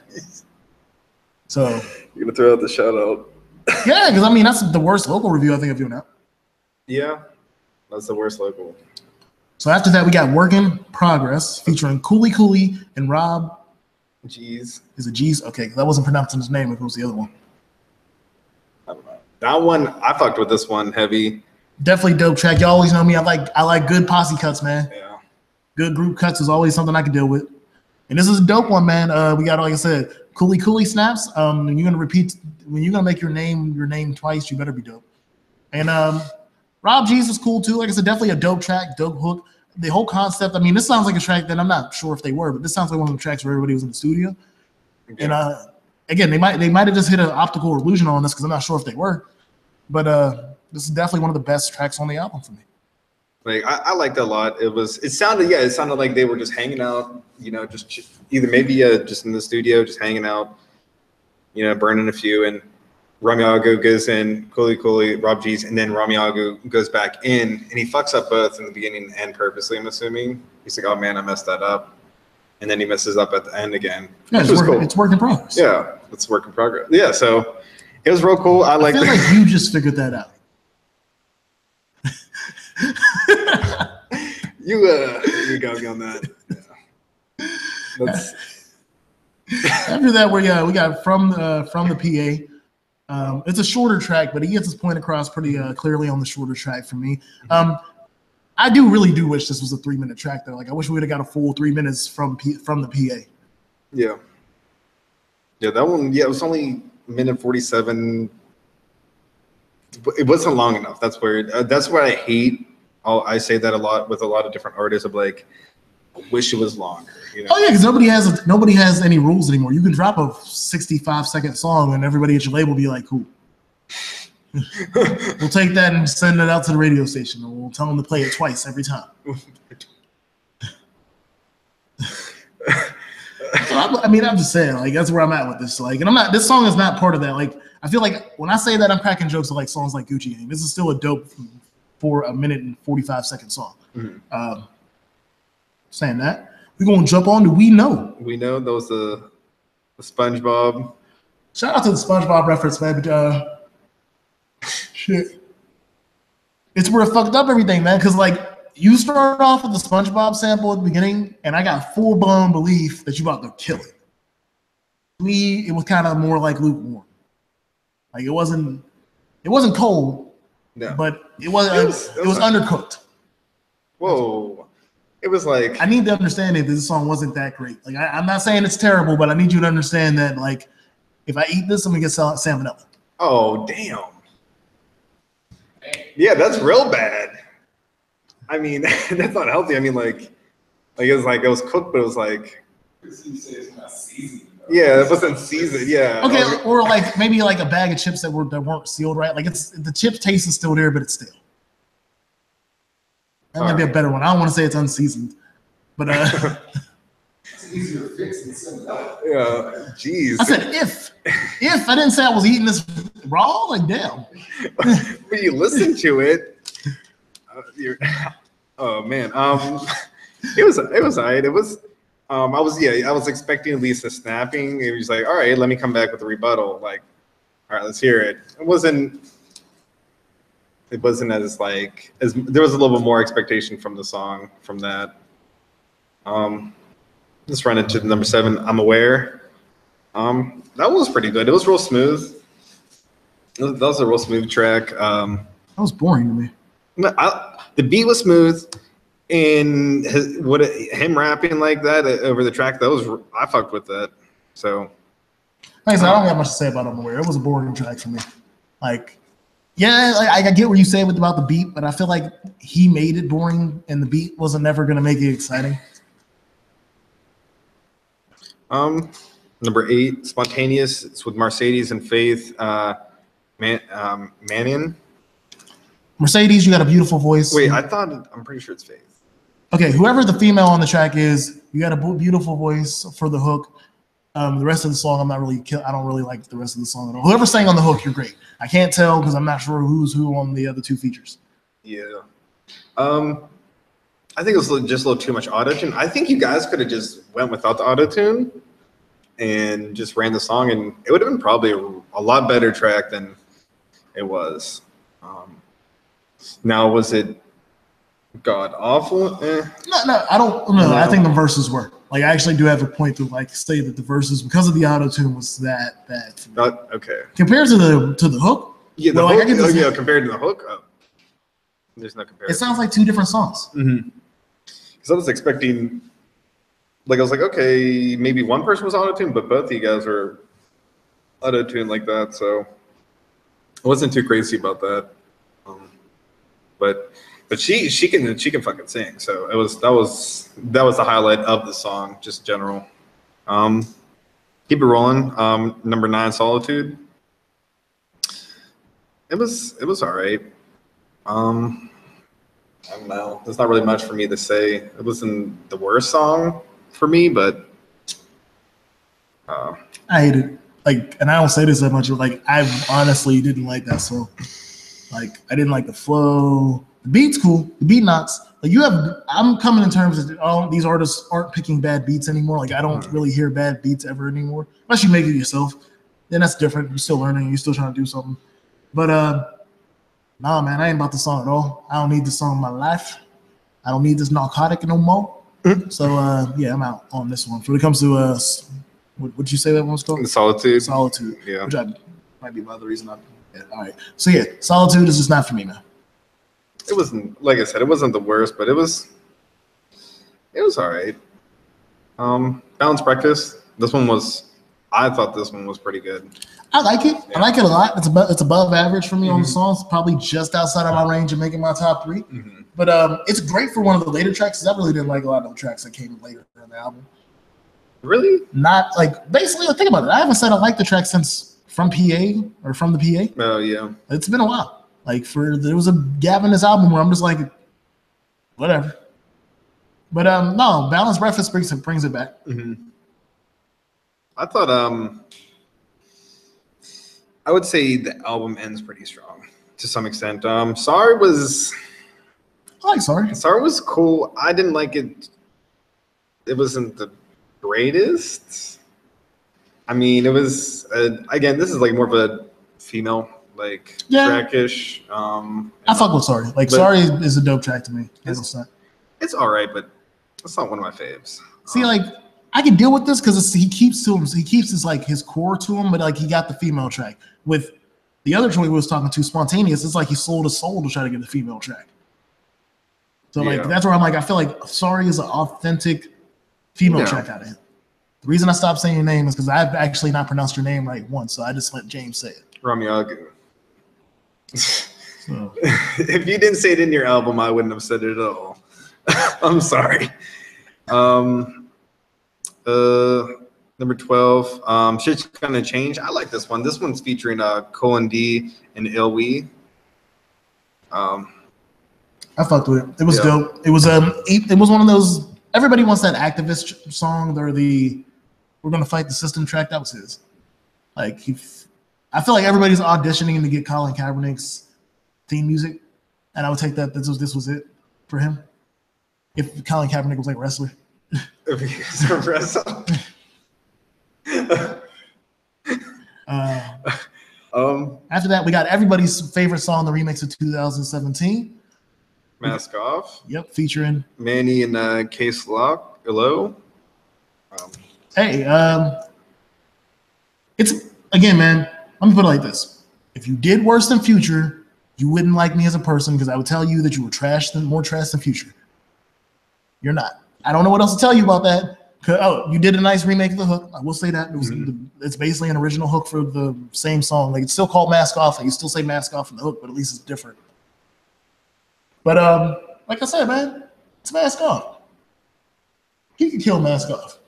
Speaker 1: So
Speaker 2: you're gonna throw out the shout out.
Speaker 1: Yeah, because I mean that's the worst local review I think I've given out.
Speaker 2: Yeah, that's the worst local.
Speaker 1: So after that, we got Work in Progress featuring Cooley Cooley and Rob.
Speaker 2: Jeez.
Speaker 1: Is it G's? Okay, that wasn't pronouncing his name. It was the other one.
Speaker 2: I don't know. That one, I fucked with this one heavy.
Speaker 1: Definitely dope track. You always know me. I like good posse cuts, man.
Speaker 2: Yeah.
Speaker 1: Good group cuts is always something I can deal with. And this is a dope one, man. We got, like I said, Cooley Cooley snaps. When you're gonna make your name twice, you better be dope. And Rob G's was cool too. Like I said, definitely a dope track, dope hook. The whole concept. I mean, this sounds like a track that I'm not sure if they were, but this sounds like one of the tracks where everybody was in the studio. Yeah. And again, they might have just hit an optical illusion on this because I'm not sure if they were. But this is definitely one of the best tracks on the album for me.
Speaker 2: Like I liked it a lot. It sounded like they were just hanging out, just either maybe just in the studio, just hanging out, burning a few, and Ramiagu goes in, Cooley, Rob G's, and then Ramiagu goes back in, and he fucks up both in the beginning and purposely, I'm assuming. He's like, oh man, I messed that up. And then he messes up at the end again.
Speaker 1: Yeah, it's work in progress.
Speaker 2: Yeah, it's work in progress. Yeah, so it was real cool. I feel
Speaker 1: like you just figured that out.
Speaker 2: You got me on that. Yeah.
Speaker 1: After that, we got from the PA. It's a shorter track, but he gets his point across pretty clearly on the shorter track for me. I really do wish this was a 3-minute track though. Like I wish we would have got a full 3 minutes from the PA. Yeah.
Speaker 2: Yeah, that one. Yeah, it was only a minute 47. It wasn't long enough. That's where. That's what I hate. I say that a lot with a lot of different artists. Of like, I wish it was longer.
Speaker 1: Oh yeah, because nobody has any rules anymore. You can drop a 65-second song and everybody at your label will be like, cool. We'll take that and send it out to the radio station, and we'll tell them to play it twice every time. So I'm just saying, like that's where I'm at with this. Like, and this song is not part of that. Like, I feel like when I say that, I'm cracking jokes of like songs like Gucci Gang. This is still a dope for a minute and 45-second song. Mm-hmm. Saying that, we're gonna jump on to We Know.
Speaker 2: We Know, those the SpongeBob.
Speaker 1: Shout out to the SpongeBob reference, man. But shit, it's where it fucked up everything, man. Because like you start off with the SpongeBob sample at the beginning, and I got full-blown belief that you about to kill it. To me, it was kind of more like lukewarm. Like it wasn't cold, no. But it was undercooked.
Speaker 2: Whoa. It was like
Speaker 1: I need to understand that this song wasn't that great. Like I'm not saying it's terrible, but I need you to understand that like if I eat this, I'm gonna get salmonella.
Speaker 2: Oh damn! Yeah, that's real bad. I mean, that's not healthy. I mean, like it was cooked, but it was like. Yeah, it wasn't seasoned. Yeah.
Speaker 1: Okay, or like maybe like a bag of chips that weren't sealed right. Like the chip taste is still there, but it's stale. That might be a better one. I don't want to say it's unseasoned, but
Speaker 3: it's easier to fix than send it out.
Speaker 2: Yeah, jeez.
Speaker 1: I said if I didn't say I was eating this raw, like damn.
Speaker 2: When you listen to it, oh man, it was alright. It was. I was expecting at least a snapping. It was like, all right, let me come back with a rebuttal. Like, all right, let's hear it. It wasn't as like as there was a little bit more expectation from the song from that. Let's run into number 7. I'm Aware. That was pretty good. It was real smooth. That was a real smooth track.
Speaker 1: That was boring to me.
Speaker 2: The beat was smooth. And him rapping like that over the track, I fucked with that. So,
Speaker 1: like I said, I don't got much to say about I'm Aware. It was a boring track for me. Like, yeah, like, I get what you say about the beat, but I feel like he made it boring, and the beat wasn't never gonna make it exciting.
Speaker 2: Number 8, Spontaneous. It's with Mercedes and Faith. Mannion.
Speaker 1: Mercedes, you got a beautiful voice.
Speaker 2: Wait, I'm pretty sure it's Faith.
Speaker 1: Okay, whoever the female on the track is, you got a beautiful voice for the hook. The rest of the song, I don't really like the rest of the song at all. Whoever sang on the hook, you're great. I can't tell because I'm not sure who's who on the other 2 features.
Speaker 2: Yeah. I think it was just a little too much auto-tune. I think you guys could have just went without the auto-tune and just ran the song, and it would have been probably a lot better track than It was. Now, was it god awful?
Speaker 1: No, I don't know.
Speaker 2: No.
Speaker 1: I think the verses were. Like, I actually do have a point to like say that the verses, because of the auto tune, was that bad. For me.
Speaker 2: Okay.
Speaker 1: Compared to the hook,
Speaker 2: Yeah, the
Speaker 1: well,
Speaker 2: hook,
Speaker 1: like, I get this,
Speaker 2: yeah, compared to the hook, there's no comparison.
Speaker 1: it sounds like two different songs.
Speaker 2: Because I was expecting, like, I was like, okay, maybe one person was auto-tuned, but both of you guys were auto-tuned like that, so I wasn't too crazy about that. But she can fucking sing, so that was the highlight of the song, just general. Keep it rolling. Number 9, Solitude. It was all right. I don't know. There's not really much for me to say. It wasn't the worst song for me, but
Speaker 1: I hate it. Like, and I don't say this that much, but like, I honestly didn't like that song. Like, I didn't like the flow. The beat's cool. The beat knocks. Like, I'm coming in terms of these artists aren't picking bad beats anymore. Like, I don't really hear bad beats ever anymore. Unless you make it yourself. Then that's different. You're still learning. You're still trying to do something. But nah, man, I ain't about the song at all. I don't need the song in my life. I don't need this narcotic no more. So yeah, I'm out on this one. When it comes to what'd you say that one was called?
Speaker 2: Solitude.
Speaker 1: Solitude.
Speaker 2: Yeah.
Speaker 1: Which might be another reason yeah, all right. So yeah, Solitude is just not for me, man.
Speaker 2: It wasn't, like I said, it wasn't the worst, but it was all right. Balanced Breakfast. I thought this one was pretty good.
Speaker 1: I like it.
Speaker 2: Yeah.
Speaker 1: I like it a lot. It's above average for me on the songs. Probably just outside of my range of making my top 3. But it's great for one of the later tracks. Because I really didn't like a lot of the tracks that came later in the album.
Speaker 2: Really?
Speaker 1: Not like, basically, think about it. I haven't said I like the track since From the PA.
Speaker 2: Oh yeah.
Speaker 1: It's been a while. Like, there was a gap in this album where I'm just like, whatever. But no, Balanced Breakfast brings it back.
Speaker 2: I thought I would say the album ends pretty strong to some extent. Sorry was
Speaker 1: I like Sorry.
Speaker 2: Sorry was cool. I didn't like it. It wasn't the greatest. I mean, it was again. This is like more of a female trackish.
Speaker 1: I fuck with Sorry. Like, Sorry is a dope track to me.
Speaker 2: It's all right, but it's not one of my faves.
Speaker 1: See, like, I can deal with this because he keeps his core to him, but like he got the female track. With the other joint we was talking to, Spontaneous, it's like he sold his soul to try to get the female track. So like that's where I'm like, I feel like Sorry is an authentic female track out of him. The reason I stopped saying your name is because I've actually not pronounced your name right once, so I just let James say it.
Speaker 2: Ramiagu.
Speaker 1: So.
Speaker 2: If you didn't say it in your album, I wouldn't have said it at all. I'm sorry. Number 12, Shit's Gonna Change. I like this one. This one's featuring Colin D and Ilwe.
Speaker 1: I fucked with it. It was dope. It was one of those, everybody wants that activist song or the We're Gonna Fight the System track. That was his. Like, I feel like everybody's auditioning to get Colin Kaepernick's theme music, and I would take that this was it for him. If Colin Kaepernick was like a wrestler.
Speaker 2: If he was a wrestler.
Speaker 1: After that, we got everybody's favorite song, the remix of 2017.
Speaker 2: Mask Off.
Speaker 1: Yep, featuring
Speaker 2: Manny and Case Lock. Hello.
Speaker 1: Hey, it's again, man. Let me put it like this: if you did worse than Future, you wouldn't like me as a person because I would tell you that you were more trash than Future. You're not. I don't know what else to tell you about that. Oh, you did a nice remake of the hook. I will say that. It's basically an original hook for the same song. Like, it's still called Mask Off. Like, you still say Mask Off in the hook, but at least it's different. But like I said, man, it's Mask Off. He could kill Mask Off.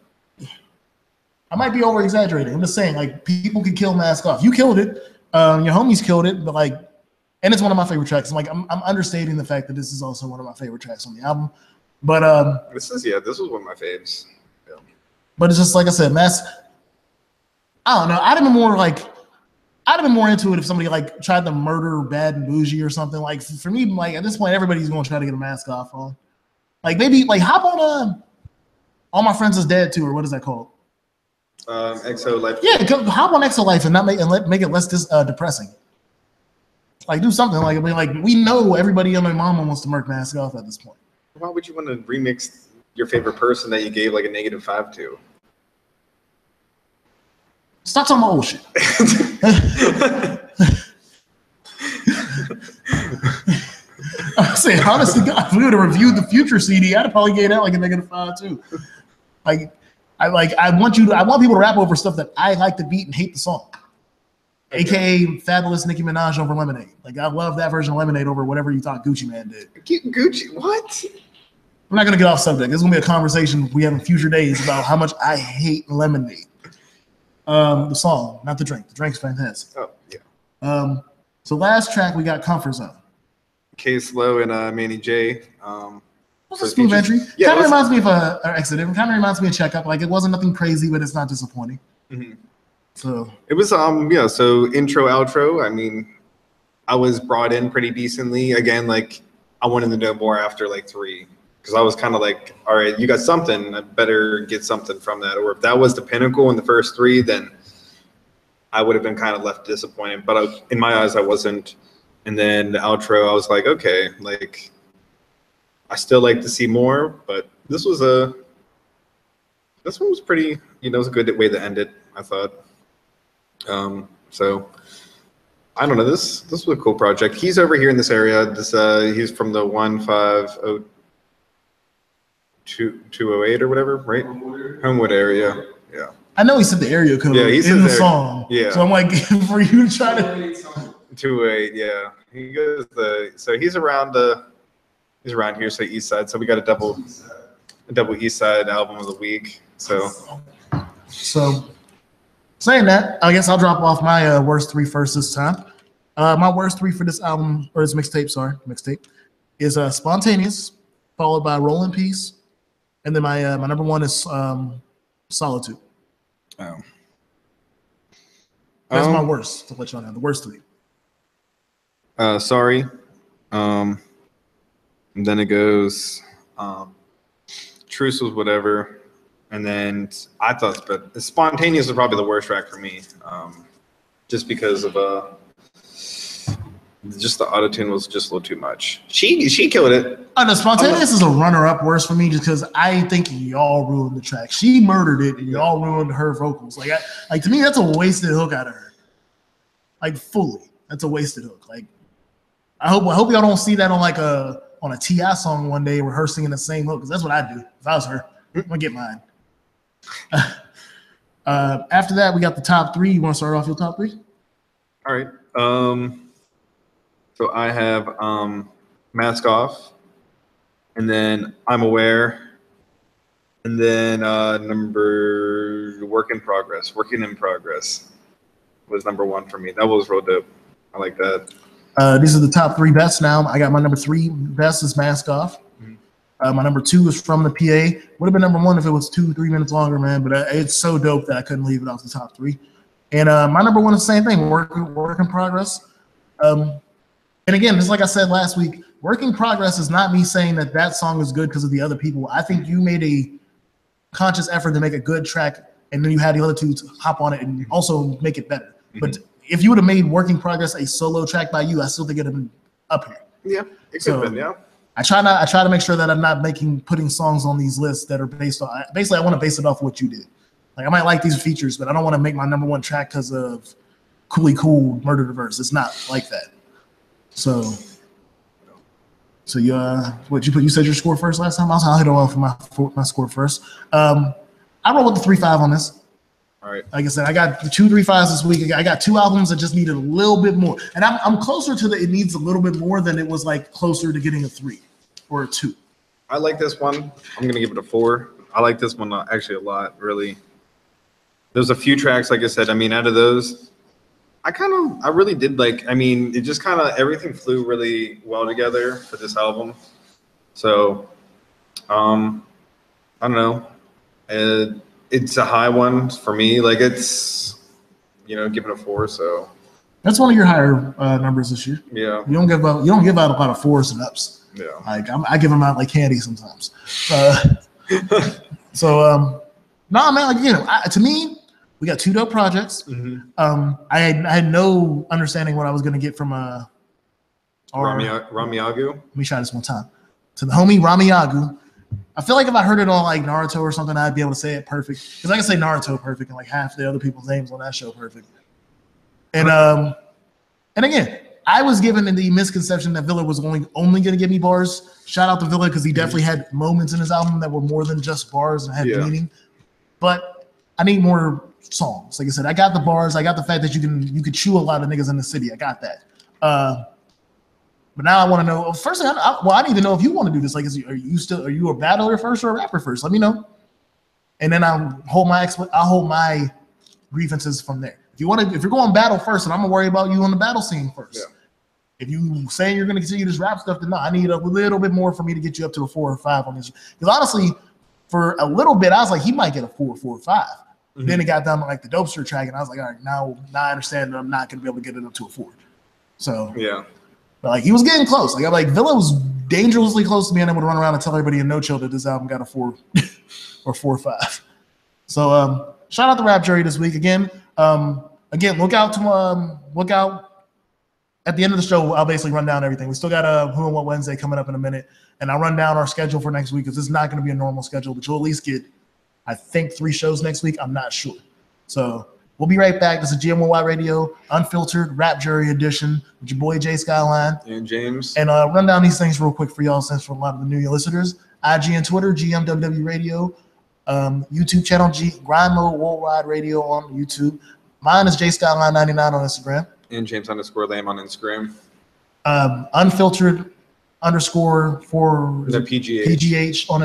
Speaker 1: I might be over exaggerating. I'm just saying, like, people could kill Mask Off. You killed it. Your homies killed it, but like, and it's one of my favorite tracks. I'm understating the fact that this is also one of my favorite tracks on the album. But
Speaker 2: this was one of my faves. Yeah.
Speaker 1: But it's just like I said, I don't know. I'd have been more into it if somebody like tried to murder Bad and Bougie or something. Like, for me, like, at this point, everybody's gonna try to get a Mask Off on. Like, maybe like hop on All My Friends Is Dead too, or what is that called?
Speaker 2: EXO Life.
Speaker 1: Yeah, hop on EXO Life and make it less depressing. Like do something. Like I mean, like we know everybody and my mama wants to Merc Mask Off at this point.
Speaker 2: Why would you want to remix your favorite person that you gave like a -5 to?
Speaker 1: Stop talking about old shit. I'm saying, honestly, God, if we would have reviewed the Future CD, I'd have probably gave that like a -5 too. Like, I want people to rap over stuff that I like the beat and hate the song. Okay. AKA Fabulous Nicki Minaj over Lemonade. Like, I love that version of Lemonade over whatever you thought Gucci Man did.
Speaker 2: Gucci, what?
Speaker 1: I'm not gonna get off subject. There's gonna be a conversation we have in future days about how much I hate Lemonade. The song, not the drink. The drink's fantastic.
Speaker 2: Oh yeah.
Speaker 1: So last track we got Comfort Zone.
Speaker 2: K-Slow and Manny J.
Speaker 1: What's a smooth entry?
Speaker 2: Yeah,
Speaker 1: kind of reminds me of Exodus. Kind of reminds me of Checkup. Like it wasn't nothing crazy, but it's not disappointing.
Speaker 2: Mm-hmm.
Speaker 1: So
Speaker 2: it was yeah. So intro outro. I mean, I was brought in pretty decently. Again, like I wanted to know more after like 3. Because I was kind of like, all right, you got something. I better get something from that. Or if that was the pinnacle in the first 3, then I would have been kind of left disappointed. But in my eyes, I wasn't. And then the outro, I was like, okay, like I still like to see more. But this one was pretty. It was a good way to end it, I thought. So I don't know. This was a cool project. He's over here in this area. He's from the 150. 208 or whatever, right? Homewood area. Yeah.
Speaker 1: I know he said the area code in the song.
Speaker 2: Yeah.
Speaker 1: So I'm like, for you to try to
Speaker 2: 208, yeah. He goes so he's around here, so East Side. So we got a double East Side album of the week. So saying that, I guess I'll drop off my worst 3 first this time. My worst 3 for this album, or this mixtape, is Spontaneous, followed by Roll in Peace. And then my number 1 is Solitude. Oh.
Speaker 1: That's my worst, to let y'all know. The worst 3.
Speaker 2: Sorry. And then it goes Truce was whatever. And then I thought Spontaneous was probably the worst track for me. Just because of just the auto-tune was just a little too much. She killed it.
Speaker 1: The Spontaneous is a runner-up worse for me just because I think y'all ruined the track. She murdered it and y'all ruined her vocals. Like to me, that's a wasted hook out of her. Like fully. That's a wasted hook. Like I hope y'all don't see that on a T.I. song one day where her singing the same hook, because that's what I'd do. If I was her, I'm gonna get mine. After that, we got the top 3. You want to start off your top 3?
Speaker 2: All right. So I have Mask Off, and then I'm Aware, and then number Working in Progress was number 1 for me. That was real dope. I like that.
Speaker 1: These are the top 3 best now. I got my number 3 best is Mask Off. Mm-hmm. My number 2 is From the PA. Would have been number 1 if it was 2-3 minutes longer, man. But it's so dope that I couldn't leave it off the top 3. And my number 1 is the same thing, Work in Progress. And again, just like I said last week, Work in Progress is not me saying that song is good because of the other people. I think you made a conscious effort to make a good track, and then you had the other 2 to hop on it and also make it better. Mm-hmm. But if you would have made Work in Progress a solo track by you, I still think it would have been up here.
Speaker 2: Yeah, it could have been, yeah.
Speaker 1: I try to make sure that I'm not putting songs on these lists that are based on. Basically, I want to base it off of what you did. Like I might like these features, but I don't want to make my number 1 track because of Cooley Cool Murder the Verse. It's not like that. So you what you put? You said your score first last time. I'll hit it off my score first. I roll with the 3-5 on this.
Speaker 2: All right.
Speaker 1: Like I said, I got the 2 3-5s this week. I got 2 albums that just needed a little bit more, and I'm closer to it needs a little bit more than it was like closer to getting a 3 or a 2.
Speaker 2: I like this one. I'm gonna give it a 4. I like this one actually a lot. Really, there's a few tracks, like I said. I mean, out of those, I really did like. I mean, it just kind of everything flew really well together for this album. So, I don't know. It's a high one for me. Like it's, give it a 4. So
Speaker 1: that's one of your higher numbers this year.
Speaker 2: Yeah.
Speaker 1: You don't give out a lot of 4s and ups.
Speaker 2: Yeah.
Speaker 1: Like I give them out like candy sometimes. So nah, man. Like to me, we got 2 dope projects. Mm-hmm. I had no understanding what I was going to get from Or
Speaker 2: Ramiagu.
Speaker 1: let me try this one time. To the homie Ramiagu. I feel like if I heard it on like Naruto or something, I'd be able to say it perfect. Because I can say Naruto perfect and like half the other people's names on that show perfect. And again, I was given the misconception that Villa was only going to give me bars. Shout out to Villa because he definitely had moments in his album that were more than just bars and had meaning. But I need more songs. Like I said, I got the bars. I got the fact that you could chew a lot of niggas in the city. I got that. But now I want to know. First, I need to know if you want to do this. Like, are you a battler first or a rapper first? Let me know, and then I'll hold my grievances from there. If you're going battle first, and I'm gonna worry about you on the battle scene first. Yeah. If you say you're gonna continue this rap stuff, then no, I need a little bit more for me to get you up to a 4 or 5 on this. Because honestly, for a little bit, I was like, he might get a 4 or 5. Mm-hmm. Then it got down to like the Dopester track, and I was like, all right, now I understand that I'm not gonna be able to get it up to a 4. So
Speaker 2: yeah.
Speaker 1: But like he was getting close. Like I'm like Villa was dangerously close to being able to run around and tell everybody in No Chill that this album got a 4 or 4 or 5. So shout out to Rap Jury this week again. Look out at the end of the show. I'll basically run down everything. We still got a Who and What Wednesday coming up in a minute, and I'll run down our schedule for next week because it's not going to be a normal schedule, but you'll at least get, I think, 3 shows next week. I'm not sure. So we'll be right back. This is GMY Radio, Unfiltered Rap Jury Edition with your boy Jay Skyline
Speaker 2: and James.
Speaker 1: And run down these things real quick for y'all, since for a lot of the new listeners. IG and Twitter, GMWW Radio. YouTube channel, Grind Mode Worldwide Radio on YouTube. Mine is JSkyline99 on Instagram.
Speaker 2: And James_Lamb on Instagram.
Speaker 1: Unfiltered _ for
Speaker 2: the
Speaker 1: PGH on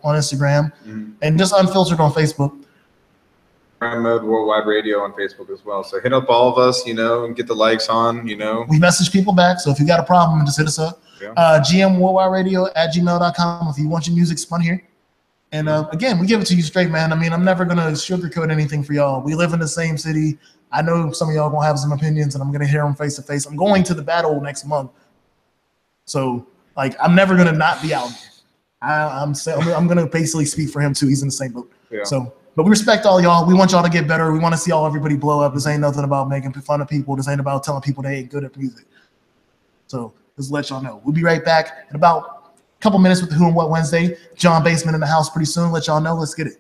Speaker 1: Instagram. Mm-hmm. And just Unfiltered on Facebook.
Speaker 2: Grind Mode Worldwide Radio on Facebook as well. So hit up all of us, and get the likes on,
Speaker 1: We message people back, so if you got a problem, just hit us up. Yeah. GM Worldwide Radio at gmail.com if you want your music spun here. And again, we give it to you straight, man. I mean, I'm never going to sugarcoat anything for y'all. We live in the same city. I know some of y'all going to have some opinions, and I'm going to hear them face to face. I'm going to the battle next month. So, like, I'm never going to not be out here. I'm going to basically speak for him, too. He's in the same boat. Yeah. So, but we respect all y'all. We want y'all to get better. We want to see everybody blow up. This ain't nothing about making fun of people. This ain't about telling people they ain't good at music. So, just let y'all know. We'll be right back in about couple minutes with the Who and What Wednesday. John Basement in the house pretty soon. Let y'all know. Let's get it.